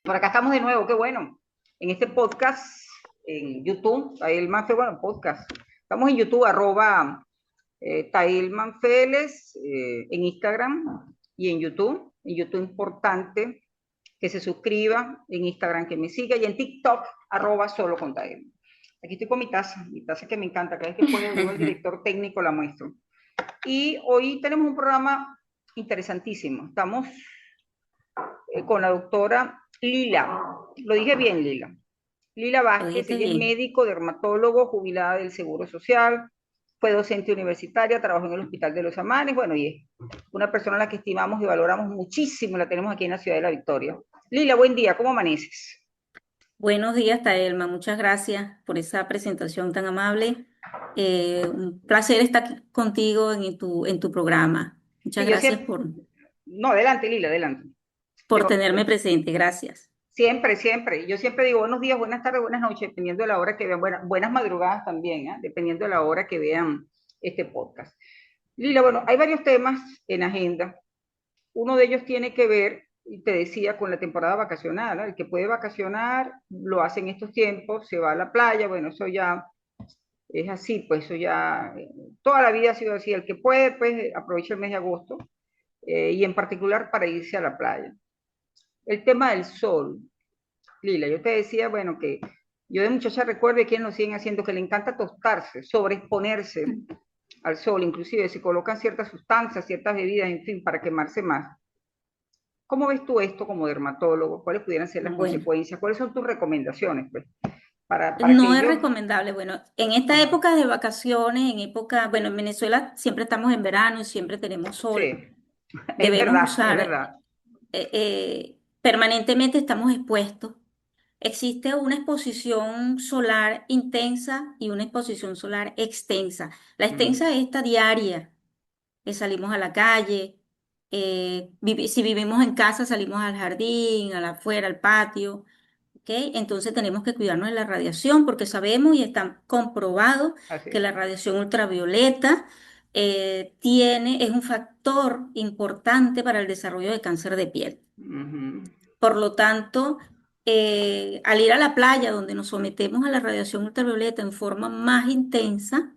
Por acá estamos de nuevo, qué bueno. En este podcast, en YouTube, Tailman Félix, bueno, podcast. Estamos en YouTube, arroba Tailman Félix, en Instagram y en YouTube. En YouTube importante que se suscriba, en Instagram que me siga y en TikTok, arroba solo con Tailman. Aquí estoy con mi taza que me encanta, cada vez que puedo digo el director técnico la muestro. Y hoy tenemos un programa interesantísimo. Estamos con la doctora Lila. Lo dije bien, Lila. Lila Lo Vázquez, dijiste ella es bien. médico, dermatólogo, jubilada del Seguro Social, fue docente universitaria, trabajó en el Hospital de los Amanes, bueno, y es una persona a la que estimamos y valoramos muchísimo, la tenemos aquí en la ciudad de La Victoria. Lila, buen día, ¿cómo amaneces? Buenos días, Taelma. Muchas gracias por esa presentación tan amable. Un placer estar aquí contigo en tu programa. Muchas Sí, yo gracias siempre, por, no, adelante, Lila, adelante. por Yo, tenerme presente. Gracias. siempre, siempre. Yo siempre digo buenos días, buenas tardes, buenas noches, dependiendo de la hora que vean, buenas madrugadas también, ¿eh? Dependiendo de la hora que vean este podcast. Lila, bueno, hay varios temas en agenda. Uno de ellos tiene que ver, y te decía, con la temporada vacacional, ¿no? El que puede vacacionar lo hace en estos tiempos, se va a la playa, bueno, eso ya es así, pues eso ya, toda la vida ha sido así. El que puede, pues aprovecha el mes de agosto y en particular para irse a la playa. El tema del sol, Lila, yo te decía, bueno, que yo de muchacha recuerdo quién lo siguen haciendo, que le encanta tostarse, sobreexponerse al sol, inclusive se colocan ciertas sustancias, ciertas bebidas, en fin, para quemarse más. ¿Cómo ves tú esto como dermatólogo? ¿Cuáles pudieran ser las Bueno, consecuencias? ¿Cuáles son tus recomendaciones, pues, para que no es ellos... recomendable. Bueno, en esta Ajá. época de vacaciones, bueno, en Venezuela siempre estamos en verano y siempre tenemos sol. Sí, es Debemos verdad, es usar, verdad. permanentemente estamos expuestos. Existe una exposición solar intensa y una exposición solar extensa. La Ujú. extensa es esta diaria, que salimos a la calle, si vivimos en casa salimos al jardín, afuera, al patio, ¿ok? Entonces tenemos que cuidarnos de la radiación porque sabemos y está comprobado que Así. la radiación ultravioleta es un factor importante para el desarrollo de cáncer de piel. Ujú. Por lo tanto, al ir a la playa donde nos sometemos a la radiación ultravioleta en forma más intensa,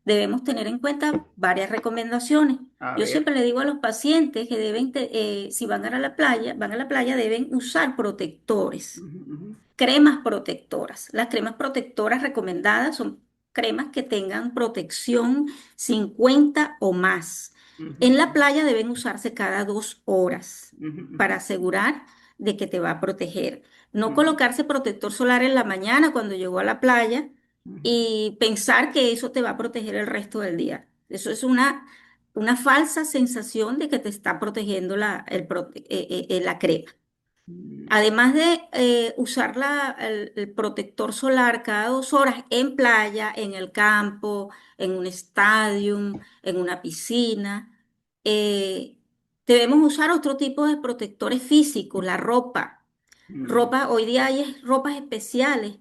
debemos tener en cuenta varias recomendaciones. A Yo ver. siempre le digo a los pacientes que si van a la playa, deben usar protectores, Ujú, ujú, cremas protectoras. Las cremas protectoras recomendadas son cremas que tengan protección 50 o más. ujú, En la playa deben usarse cada 2 horas ujú, para ujú, asegurar de que te va a proteger. No ujú, colocarse protector solar en la mañana cuando llegó a la playa ujú. y pensar que eso te va a proteger el resto del día. Eso es una falsa sensación de que te está protegiendo la crema. Además de usar el protector solar cada 2 horas en playa, en el campo, en un estadio, en una piscina, eh, debemos usar otro tipo de protectores físicos, la ropa. Mm. Hoy día hay ropas especiales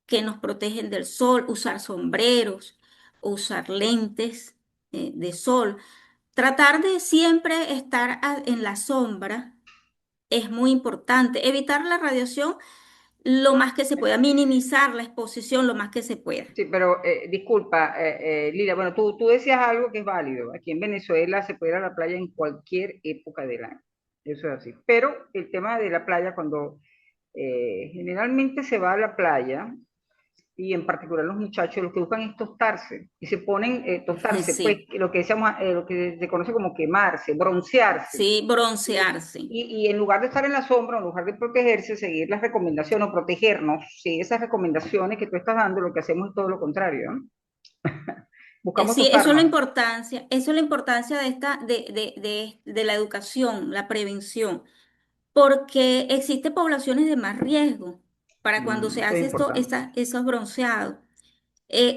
que nos protegen del sol, usar sombreros, usar lentes de sol. Tratar de siempre estar en la sombra es muy importante. Evitar la radiación lo más que se pueda, minimizar la exposición lo más que se pueda. Sí, pero disculpa, Lila, bueno, tú decías algo que es válido. Aquí en Venezuela se puede ir a la playa en cualquier época del año. Eso es así. Pero el tema de la playa, cuando generalmente se va a la playa, y en particular los muchachos, lo que buscan es tostarse y se ponen, tostarse, pues Sí, lo que decíamos, lo que se conoce como quemarse, broncearse. sí, Y, broncearse. y en lugar de estar en la sombra, en lugar de protegerse, seguir las recomendaciones o protegernos, sí, esas recomendaciones que tú estás dando, lo que hacemos es todo lo contrario, ¿no? Buscamos Sí, eso es la tostarnos. importancia, eso es la importancia de la educación, la prevención, porque existen poblaciones de más riesgo para cuando se Eso es hace importante. esos bronceados.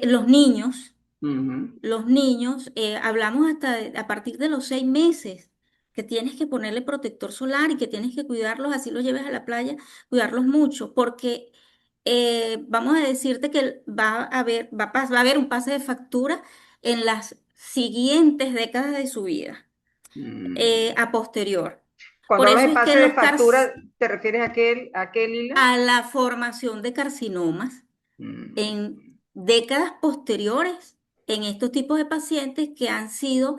Los niños. Ujú. Los niños, hablamos a partir de los 6 meses, que tienes que ponerle protector solar y que tienes que cuidarlos, así los lleves a la playa, cuidarlos mucho, porque vamos a decirte que va a haber un pase de factura en las siguientes décadas de su vida, Mm. a posterior. Cuando Por hablas eso de es que pase en de los factura, ¿te refieres a qué, Lila? a la formación de carcinomas en Mm, décadas posteriores en estos tipos de pacientes que han sido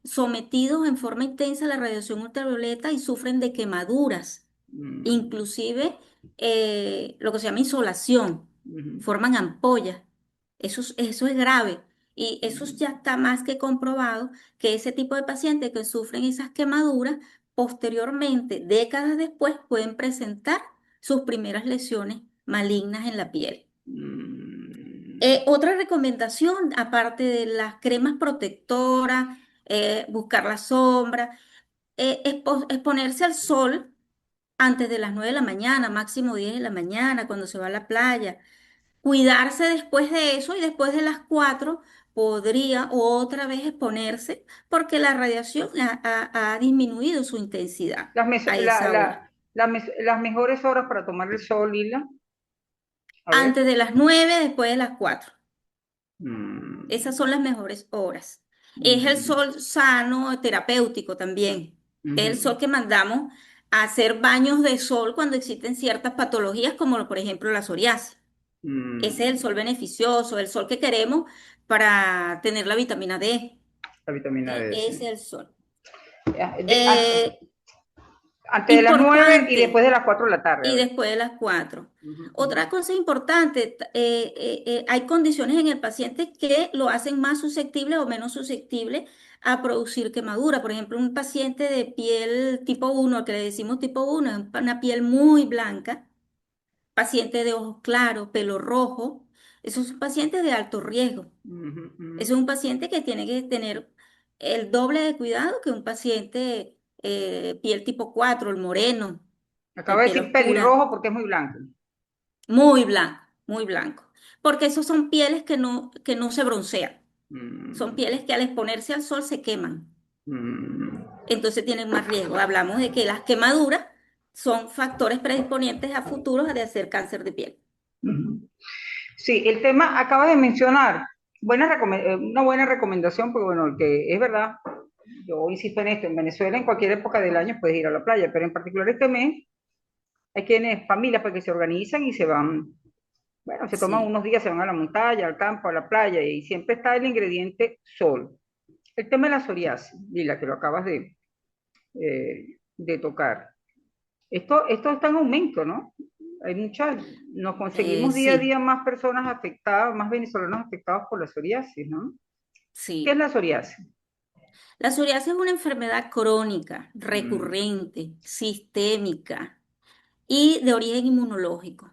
sometidos en forma intensa a la radiación ultravioleta y sufren de quemaduras, mm, inclusive lo que se llama insolación, mm, forman ampollas. Eso es grave y eso mm, ya está más que comprobado que ese tipo de pacientes que sufren esas quemaduras, posteriormente, décadas después, pueden presentar sus primeras lesiones malignas en la piel. mm. Otra recomendación, aparte de las cremas protectoras, buscar la sombra, exponerse al sol antes de las 9 de la mañana, máximo 10 de la mañana, cuando se va a la playa. Cuidarse después de eso y después de las 4 podría otra vez exponerse porque la radiación ha disminuido su intensidad Las, mes- a la- esa hora. la- la mes- las mejores horas para tomar el sol, Lila. A ver. Antes de las 9, después de las 4. Esas Mm, son las mejores horas. Es el mm, sol sano, terapéutico también. Es el mm, sol que mandamos a hacer baños de sol cuando existen ciertas patologías, como por ejemplo la psoriasis. Ese es el sol mm. beneficioso, el sol que queremos para tener la vitamina D. La vitamina D, Ese sí. es el sol. De- an- Eh, Antes de las 9 y después Importante. de las 4 de la tarde, a Y ver. después de las 4. Ujú, ujú, Otra cosa importante, hay condiciones en el paciente que lo hacen más susceptible o menos susceptible a producir quemadura. Por ejemplo, un paciente de piel tipo 1, al que le decimos tipo 1, es una piel muy blanca, paciente de ojos claros, pelo rojo. Esos son pacientes de alto riesgo. ujú, Ese ujú. es un paciente que tiene que tener el doble de cuidado que un paciente piel tipo 4, el moreno, Acaba de piel decir oscura. pelirrojo porque es muy blanco. Muy blanco, muy blanco. Porque esos son pieles que no se broncean. Son Mm, pieles que al exponerse al sol se queman. mm, Entonces tienen más riesgo. Hablamos de que las quemaduras son factores predisponentes a futuros de hacer cáncer de piel. ujú. Sí, el tema acabas de mencionar, una buena recomendación, porque bueno, que es verdad, yo insisto en esto, en Venezuela en cualquier época del año puedes ir a la playa, pero en particular este mes hay quienes, familias, pues, que se organizan y se van, bueno, se toman Sí, unos días, se van a la montaña, al campo, a la playa, y siempre está el ingrediente sol. El tema de la psoriasis, Lila, que lo acabas de tocar. Esto está en aumento, ¿no? Hay muchas, nos conseguimos día a sí, día más personas afectadas, más venezolanos afectados por la psoriasis, ¿no? ¿Qué es sí. la psoriasis? La psoriasis es una enfermedad crónica, Mm, recurrente, sistémica y de origen inmunológico,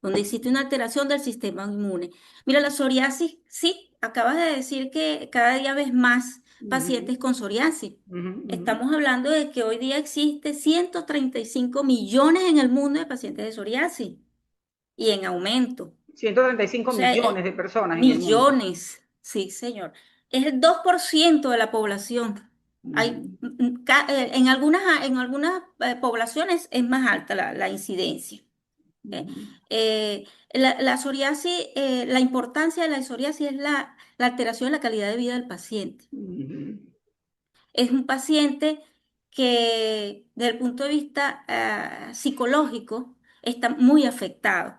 donde existe una alteración del sistema inmune. Mira, la psoriasis, sí, acabas de decir que cada día ves más ujú, pacientes con psoriasis. ujú, ujú. Estamos hablando de que hoy día existe 135 millones en el mundo de pacientes de psoriasis y en aumento. 135 O sea, millones de personas en el mundo. millones, sí, señor. Es el 2% de la población. Hay, Mm, en algunas poblaciones es más alta la incidencia. ¿Ok? ujú, La psoriasis, la importancia de la psoriasis es la alteración de la calidad de vida del paciente. ujú, Es un paciente que, desde el punto de vista psicológico, está muy afectado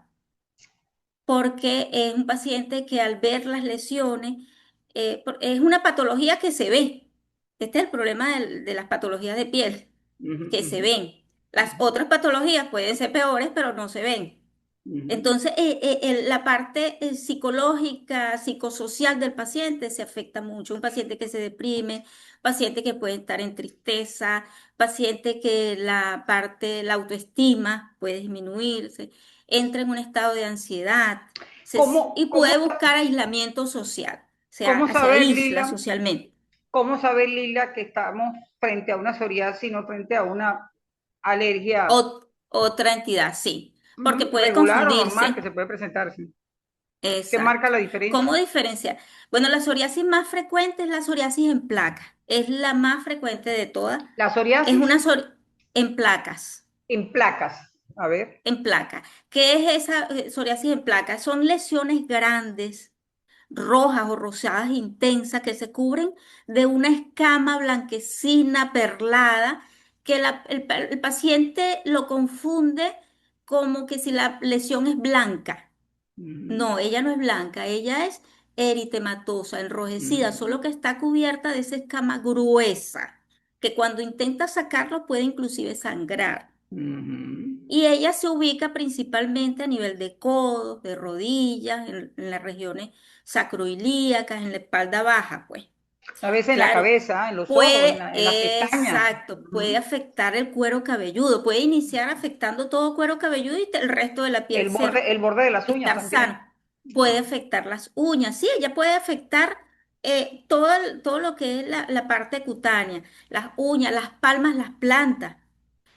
porque es un paciente que al ver las lesiones, es una patología que se ve. Este es el problema de las patologías de piel, ujú, que se ujú, ven. Las otras patologías pueden ser peores, pero no se ven. ujú, Entonces, la parte psicológica, psicosocial del paciente se afecta mucho. Un paciente que se deprime, paciente que puede estar en tristeza, paciente que la parte, la autoestima puede disminuirse, entra en un estado de ansiedad ¿Cómo, y cómo, puede buscar aislamiento social, cómo se saber, aísla Lila, socialmente. cómo saber, Lila, que estamos frente a una psoriasis y no frente a una alergia Otra entidad, sí, porque puede regular o normal que confundirse. se puede presentar? ¿Sí? ¿Qué marca Exacto. la ¿Cómo diferencia? diferenciar? Bueno, la psoriasis más frecuente es la psoriasis en placa. Es la más frecuente de todas. La Es psoriasis una en placas, en placas. A ver. en placa. ¿Qué es esa psoriasis en placa? Son lesiones grandes, rojas o rosadas intensas que se cubren de una escama blanquecina, perlada, que el paciente lo confunde como que si la lesión es blanca. Ujú, No, ella no es blanca, ella es eritematosa, enrojecida, ujú, solo que está cubierta de esa escama gruesa, que cuando intenta sacarlo puede inclusive sangrar. ujú. Y ella se ubica principalmente a nivel de codos, de rodillas, en las regiones sacroilíacas, en la espalda baja, pues. A veces en la Claro, cabeza, en los ojos, puede, en las pestañas. exacto, puede Ujú. afectar el cuero cabelludo, puede iniciar afectando todo cuero cabelludo y el resto de la piel ser, El borde de las uñas estar también. sano. Puede afectar las uñas, sí, ella puede afectar todo lo que es la parte cutánea, las uñas, las palmas, las plantas.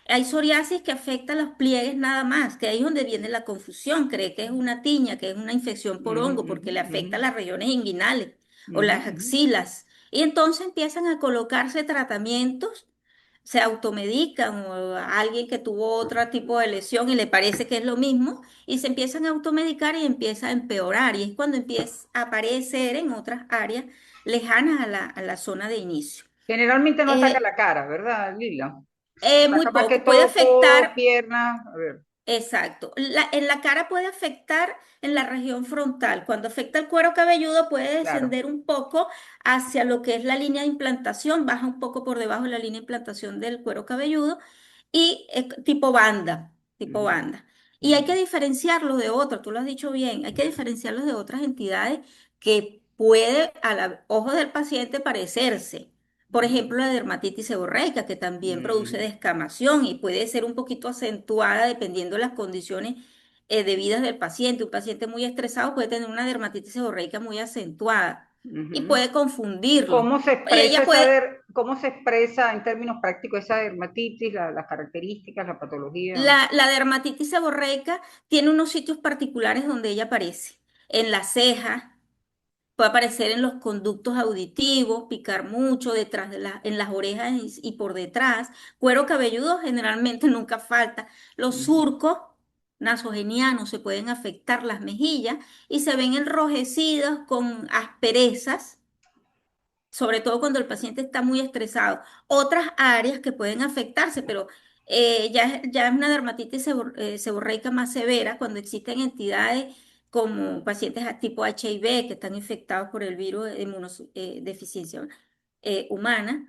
Hay psoriasis que afecta los pliegues nada más, que ahí es donde viene la confusión, cree que es una tiña, que es una infección por Ujú, hongo, ujú, porque le ujú, afecta las regiones inguinales o ujú, las ujú. axilas. Y entonces empiezan a colocarse tratamientos, se automedican o a alguien que tuvo otro tipo de lesión y le parece que es lo mismo, y se empiezan a automedicar y empieza a empeorar. Y es cuando empieza a aparecer en otras áreas lejanas a la zona de inicio. Generalmente no ataca la Eh, cara, ¿verdad, Lila? Muy Ataca más que poco, puede todo codo, afectar. piernas. A ver, Exacto. En la cara puede afectar en la región frontal. Cuando afecta el cuero cabelludo puede claro. descender un poco hacia lo que es la línea de implantación, baja un poco por debajo de la línea de implantación del cuero cabelludo y tipo banda, tipo Ujú, banda. Y hay ujú, que diferenciarlos de otros, tú lo has dicho bien, hay que diferenciarlos de otras entidades que puede a la ojo del paciente parecerse. Por ejemplo, la dermatitis seborreica, que también produce ujú, descamación y puede ser un poquito acentuada dependiendo de las condiciones debidas del paciente. Un paciente muy estresado puede tener una dermatitis seborreica muy acentuada y ujú. puede confundirlo. Y ella Cómo se expresa en términos prácticos esa dermatitis, las características, la patología? la dermatitis seborreica tiene unos sitios particulares donde ella aparece. En la ceja, puede aparecer en los conductos auditivos, picar mucho detrás en las orejas y por detrás. Cuero cabelludo generalmente nunca falta. Los Ujú, surcos nasogenianos se pueden afectar las mejillas y se ven enrojecidos con asperezas, sobre todo cuando el paciente está muy estresado. Otras áreas que pueden afectarse, pero ya es una dermatitis seborreica más severa cuando existen entidades como pacientes a tipo HIV que están infectados por el virus de inmunodeficiencia humana.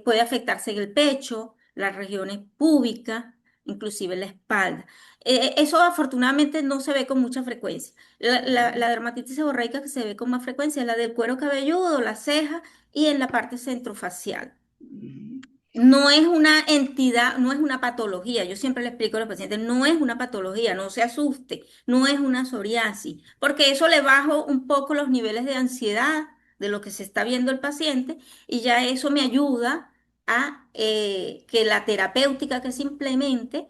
Puede afectarse en el pecho, las regiones púbicas, inclusive la espalda. Eso afortunadamente no se ve con mucha frecuencia. La dermatitis seborreica que se ve con más frecuencia es la del cuero cabelludo, la ceja y en la parte centrofacial. ujú, No es una entidad, no es una patología. Yo siempre le explico a los pacientes, no es una patología, no se asuste, no es una psoriasis, porque eso le bajo un poco los niveles de ansiedad de lo que se está viendo el paciente y ya eso me ayuda a que la terapéutica que se implemente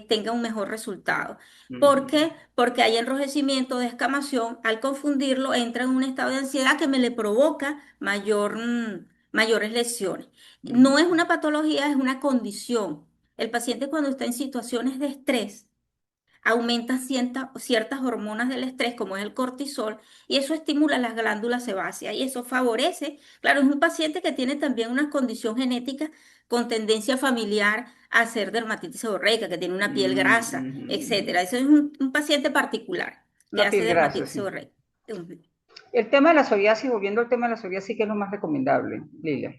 tenga un mejor resultado. ¿Por ujú, qué? Porque hay enrojecimiento, descamación, al confundirlo entra en un estado de ansiedad que me le provoca mayores lesiones. No es ujú, una patología, es una condición. El paciente cuando está en situaciones de estrés aumenta ciertas hormonas del estrés, como es el cortisol, y eso estimula las glándulas sebáceas y eso favorece, claro, es un paciente que tiene también una condición genética con tendencia familiar a hacer dermatitis seborreica, que tiene una piel ujú, grasa, ujú. etcétera. Ese es un paciente particular que Una hace piel grasa, dermatitis sí. seborreica. Ujú. El tema de la psoriasis, volviendo al tema de la psoriasis, ¿qué es lo más recomendable, Lila?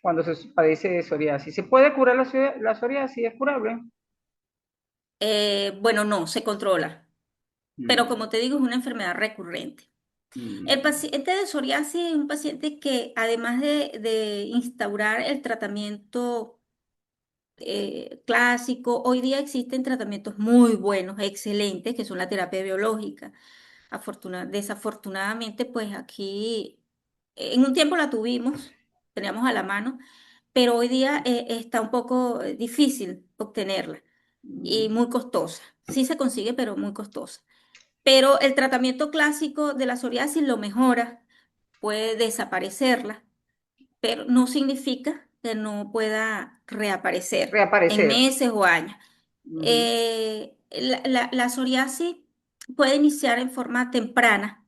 Cuando se padece de psoriasis. ¿Se puede curar la psoriasis? ¿Es curable? Bueno, no, se controla, pero Mm, como te digo, es una enfermedad recurrente. El mm, paciente de psoriasis es un paciente que además de instaurar el tratamiento clásico, hoy día existen tratamientos muy buenos, excelentes, que son la terapia biológica. Desafortunadamente, pues aquí en un tiempo la tuvimos, teníamos a la mano, pero hoy día está un poco difícil obtenerla y mm, muy costosa. Sí se consigue, pero muy costosa. Pero el tratamiento clásico de la psoriasis lo mejora, puede desaparecerla, pero no significa que no pueda reaparecer en reaparecer. meses o años. Ujú, La psoriasis puede iniciar en forma temprana,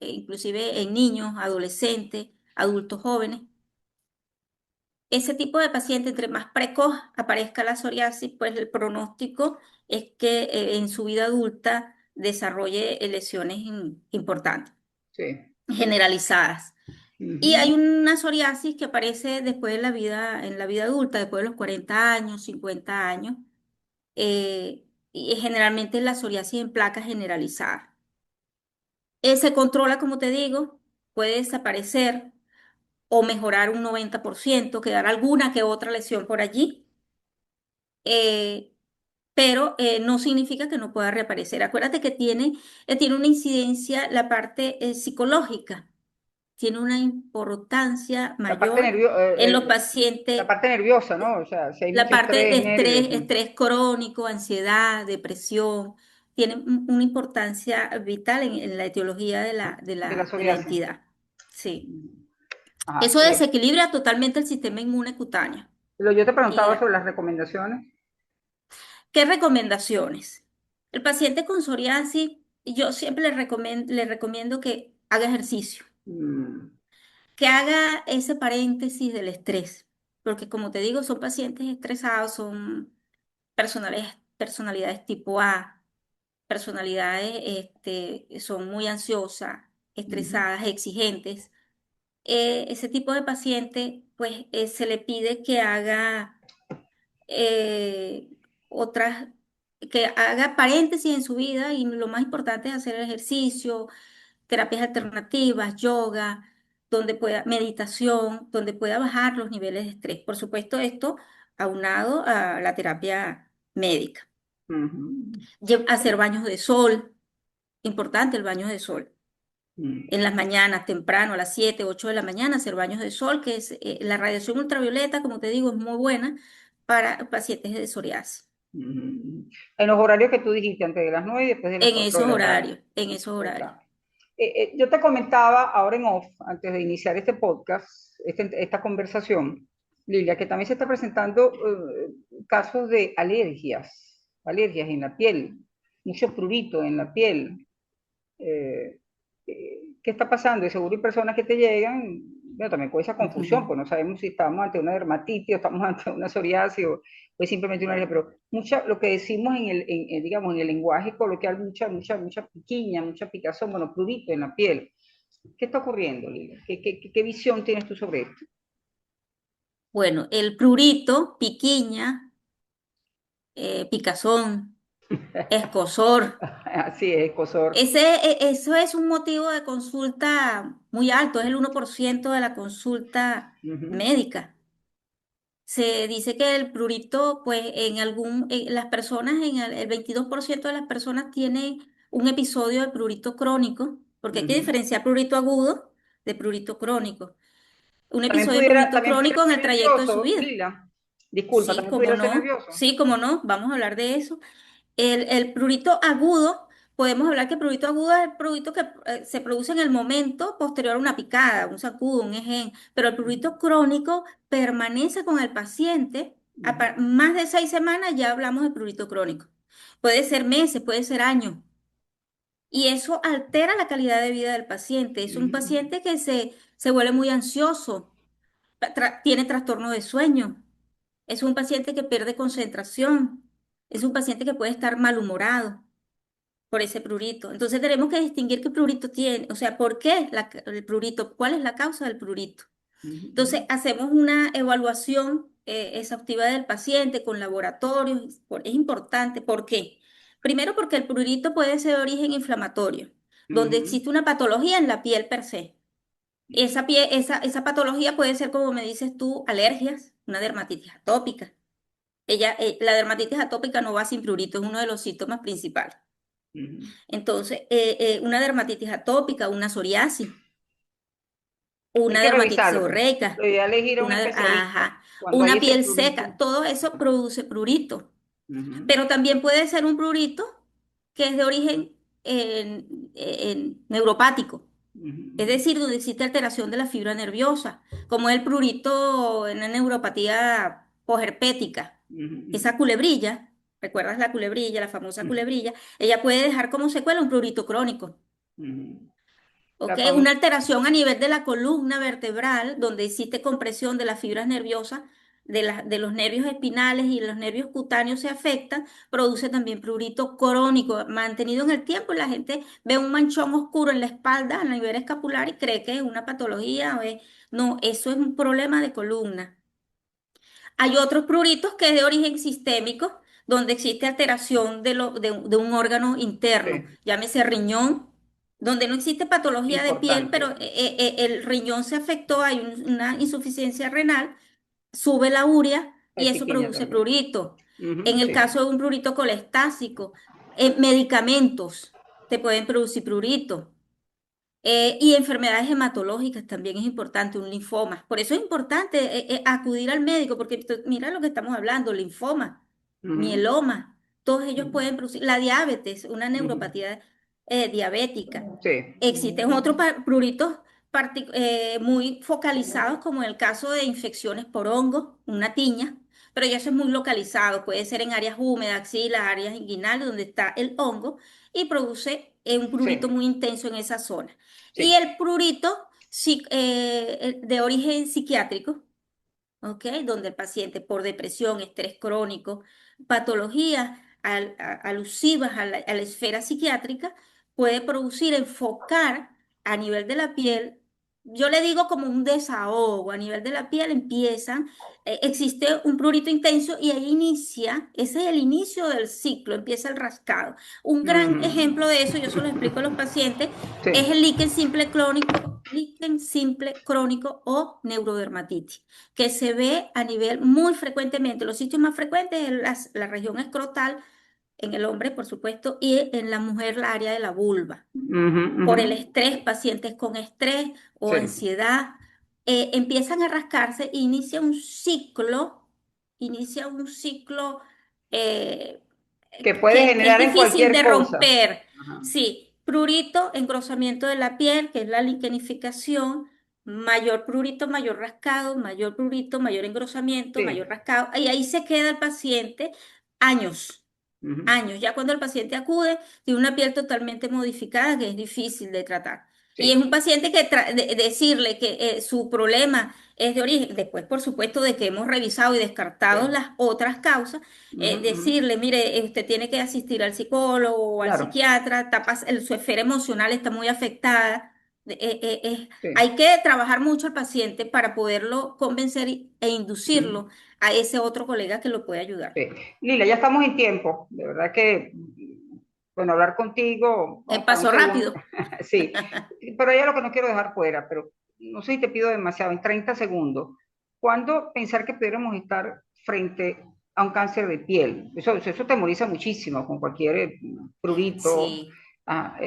inclusive en niños, adolescentes, adultos jóvenes, ese tipo de paciente, entre más precoz aparezca la psoriasis, pues el pronóstico es que en su vida adulta desarrolle lesiones importantes, Sí. generalizadas. Y hay Ujú. una psoriasis que aparece después de en la vida adulta, después de los 40 años, 50 años, y generalmente la psoriasis en placas generalizadas. Se controla, como te digo, puede desaparecer o mejorar un 90%, quedar alguna que otra lesión por allí, eh, pero no significa que no pueda reaparecer. Acuérdate que tiene una incidencia la parte psicológica, tiene una importancia La parte mayor en los la pacientes, parte nerviosa, ¿no? O sea, si hay la mucho parte de estrés, nervios. estrés, estrés crónico, ansiedad, depresión, tiene una importancia vital en la etiología De la de la psoriasis. entidad. Sí. Ajá. Eso desequilibra totalmente el sistema inmune cutáneo. Yo te Y preguntaba sobre las recomendaciones. ¿qué recomendaciones? El paciente con psoriasis, yo siempre le recomiendo que haga ejercicio, Mm, que haga ese paréntesis del estrés, porque como te digo, son pacientes estresados, son personalidades tipo A, personalidades son muy ansiosas, ujú, estresadas, exigentes. Ese tipo de paciente, pues se le pide que haga eh, otras, que haga paréntesis en su vida y lo más importante es hacer ejercicio, terapias alternativas, yoga, meditación, donde pueda bajar los niveles de estrés. Por supuesto, esto aunado a la terapia médica. ujú, Hacer baños de sol, importante el baño de sol. mm, En las mañanas, temprano, a las 7 8 de la mañana, hacer baños de sol, que es la radiación ultravioleta, como te digo, es muy buena para pacientes de psoriasis. ujú. En los horarios que tú dijiste, antes de las 9 y después de las 4 de la tarde. En esos horarios. Exacto. Yo te comentaba ahora en off, antes de iniciar este podcast, esta conversación, Lilia, que también se está presentando casos de alergias en la piel, mucho prurito en la piel. Eh, ¿Qué está pasando? Y seguro hay personas que te llegan, bueno, también con esa confusión, Ujú. pues no sabemos si estamos ante una dermatitis o estamos ante una psoriasis o es simplemente una alergia, pero lo que decimos digamos, en el lenguaje coloquial, mucha piquiña, mucha picazón, bueno, prurito en la piel. ¿Qué está ocurriendo, Lili? ¿Qué visión tienes tú sobre esto? Bueno, el prurito, piquiña, picazón, escozor. Así es, Cosor. Eso es un motivo de consulta muy alto, es el 1% de la consulta Ujú, médica. Se dice que el prurito, pues las personas, el 22% de las personas tienen un episodio de prurito crónico, porque hay que ujú. diferenciar prurito agudo de prurito crónico. Un episodio de prurito También pudiera crónico en el ser trayecto de su nervioso, vida. Lila. Disculpa, también pudiera ser nervioso. Sí, cómo no, vamos a hablar de eso. El prurito agudo, podemos hablar que el prurito agudo es el prurito que se produce en el momento posterior a una picada, un sacudo, un ején, pero el prurito crónico permanece con el paciente Ujú, más de 6 semanas, ya hablamos de prurito crónico. Puede ser meses, puede ser años. Y eso altera la calidad de vida del paciente. Es un ujú, paciente que se vuelve muy ansioso, tiene trastorno de sueño. Es un paciente que pierde concentración. Es un paciente que puede estar malhumorado por ese prurito. Entonces tenemos que distinguir qué prurito tiene, o sea, por qué el prurito, cuál es la causa del prurito. ujú, Entonces hacemos una evaluación exhaustiva del paciente con laboratorios. Es importante. ¿Por qué? Primero porque el prurito puede ser de origen inflamatorio, donde ujú, existe una patología en la piel per se. Esa patología puede ser, como me dices tú, alergias, una dermatitis atópica. La dermatitis atópica no va sin prurito, es uno de los síntomas principales. ujú. Entonces, una dermatitis atópica, una psoriasis, Hay una que dermatitis revisarlo, pues. seborreica, Lo ideal es ir a un especialista ajá, cuando hay una ese piel prurito. seca, todo eso produce prurito. Ujú, Pero también puede ser un prurito que es de origen neuropático, es ujú, decir, donde existe alteración de la fibra nerviosa, como el prurito en la neuropatía posherpética. ujú, Esa culebrilla, ¿recuerdas la culebrilla, la famosa ujú, culebrilla? Ella puede dejar como secuela un prurito crónico. ujú. ¿ok? La Una fam- alteración a nivel de la columna vertebral, donde existe compresión de las fibras nerviosas, de los nervios espinales y los nervios cutáneos se afectan, produce también prurito crónico, mantenido en el tiempo, y la gente ve un manchón oscuro en la espalda, a nivel escapular, y cree que es una patología, no, eso es un problema de columna. Hay otros pruritos que es de origen sistémico, donde existe alteración de un órgano interno, sí, llámese riñón, donde no existe patología de piel, pero importante. el riñón se afectó, hay una insuficiencia renal, sube la urea Hay y eso piquiña produce también. prurito. En Ujú, el sí. caso de un prurito colestásico, medicamentos te pueden producir prurito. Y enfermedades hematológicas también es importante, un linfoma. Por eso es importante acudir al médico, porque mira lo que estamos hablando, linfoma, Ujú, mieloma, todos ellos ujú, pueden producir, la diabetes, una ujú, neuropatía diabética. sí. Existen otros pruritos muy focalizados, como en el caso de infecciones por hongos, una tiña, pero ya eso es muy localizado, puede ser en áreas húmedas, axilas, áreas inguinales, donde está el hongo, y produce un prurito Sí, muy intenso en esa zona. Y sí. el prurito de origen psiquiátrico, ¿ok? Donde el paciente por depresión, estrés crónico, patologías alusivas a la esfera psiquiátrica, puede producir, enfocar a nivel de la piel. Yo le digo como un desahogo, a nivel de la piel empiezan, existe un prurito intenso y ahí inicia, ese es el inicio del ciclo, empieza el rascado. Un gran ejemplo Ujú, de eso, yo se lo explico a los pacientes, es sí. el líquen simple crónico o neurodermatitis, que se ve a nivel muy frecuentemente. Los sitios más frecuentes es la región escrotal, en el hombre, por supuesto, y en la mujer la área de la vulva. Ujú, ujú, Por el estrés, pacientes con estrés o sí. ansiedad, empiezan a rascarse e inicia un ciclo eh, Que puede que es generar en difícil cualquier de cosa. romper. Ajá. Sí, prurito, engrosamiento de la piel, que es la liquenificación, mayor prurito, mayor rascado, mayor prurito, mayor engrosamiento, mayor Sí. rascado, y ahí se queda el paciente años. Ujú, Años, ya cuando el paciente acude, tiene una piel totalmente modificada que es difícil de tratar. Y es sí. un paciente que decirle que su problema es de origen, después por supuesto de que hemos revisado y descartado Sí. las otras causas, Ujú, ujú, decirle, mire, usted tiene que asistir al psicólogo o al claro. psiquiatra, su esfera emocional está muy afectada. Sí. Hay que trabajar mucho al paciente para poderlo convencer e inducirlo Ujú. a ese otro colega que lo puede ayudar. Sí. Lila, ya estamos en tiempo. De verdad que, bueno, hablar contigo, vamos para un Pasó segundo. rápido. Sí, pero ya lo que no quiero dejar fuera, pero no sé si te pido demasiado, en 30 segundos. ¿Cuándo pensar que pudiéramos estar frente a un cáncer de piel? Eso temoriza muchísimo con cualquier prurito. Sí, Ah,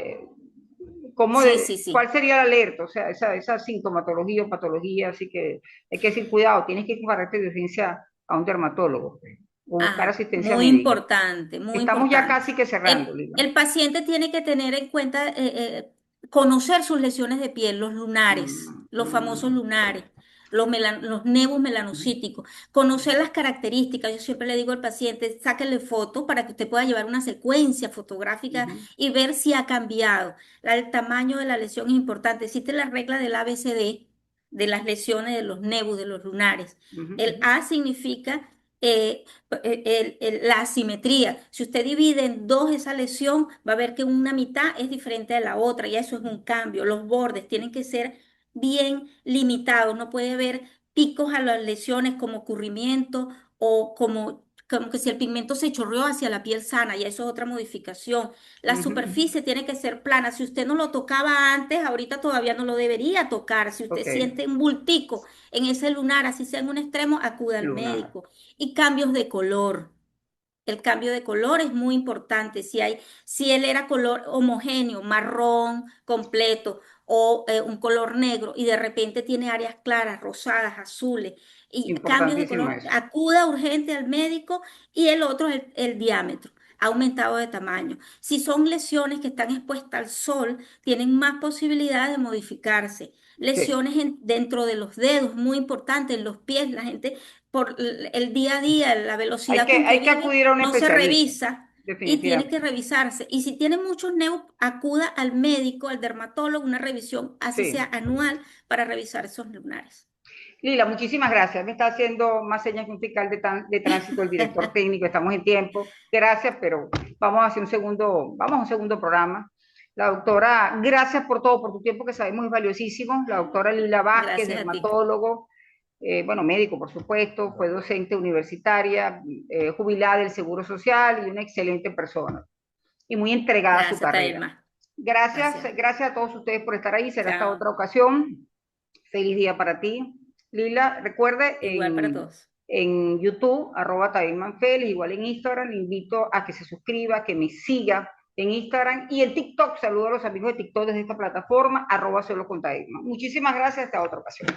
¿cómo sí, sí, ¿cuál sí. sería la alerta? O sea, esa sintomatología o patología, así que hay que decir, cuidado, tienes que ir con carácter de urgencia a un dermatólogo o buscar Ah, asistencia muy médica. importante, muy Estamos ya importante. casi que cerrando, Lila. El paciente tiene que tener en cuenta, conocer sus lesiones de piel, los lunares, Mm, los famosos mm, lunares, los nevus mm, melanocíticos, conocer las características. Yo siempre le digo al paciente, sáquenle fotos para que usted pueda llevar una secuencia fotográfica ujú, y ver si ha cambiado. El tamaño de la lesión es importante. Existe la regla del ABCD de las lesiones de los nevus, de los lunares. ujú, El ujú. A significa la asimetría. Si usted divide en dos esa lesión, va a ver que una mitad es diferente de la otra, y eso es un cambio. Los bordes tienen que ser bien limitados, no puede haber picos a las lesiones como ocurrimiento o como que si el pigmento se chorreó hacia la piel sana, y eso es otra modificación. La Ujú, ujú. superficie tiene que ser plana. Si usted no lo tocaba antes, ahorita todavía no lo debería tocar. Si usted Ok, siente un bultico en ese lunar, así sea en un extremo, acude al lunar. médico. Y cambios de color. El cambio de color es muy importante. Si él era color homogéneo, marrón, completo, o un color negro, y de repente tiene áreas claras, rosadas, azules, y cambios de Importantísimo color, eso. acuda urgente al médico. Y el otro es el diámetro. Ha aumentado de tamaño. Si son lesiones que están expuestas al sol, tienen más posibilidades de modificarse. Sí. Lesiones dentro de los dedos, muy importante, en los pies. La gente por el día a día, la velocidad con que Hay que vive, acudir a un no se especialista. revisa. y tiene que definitivamente. revisarse. Y si tiene muchos neos, acuda al médico, al dermatólogo, una revisión, así sea Sí. anual, para revisar esos lunares. Lila, muchísimas gracias. Me está haciendo más señas que un fiscal de tránsito el director técnico. Estamos en tiempo. Gracias, pero vamos a un segundo programa. La doctora, gracias por todo, por tu tiempo que sabemos es valiosísimo. La doctora Lila Vázquez, Gracias a ti. dermatólogo, bueno, médico, por supuesto, fue docente universitaria, jubilada del Seguro Social y una excelente persona y muy entregada a su Gracias, carrera. Taima. Gracias, Gracias. gracias a todos ustedes por estar ahí. Será hasta Chao. otra ocasión. Feliz día para ti. Lila, recuerde Igual para todos. en YouTube, @TaimManFelis, igual en Instagram, le invito a que se suscriba, que me siga en Instagram y en TikTok. Saludo a los amigos de TikTok desde esta plataforma, @solo con Taima. Muchísimas gracias, hasta otra ocasión.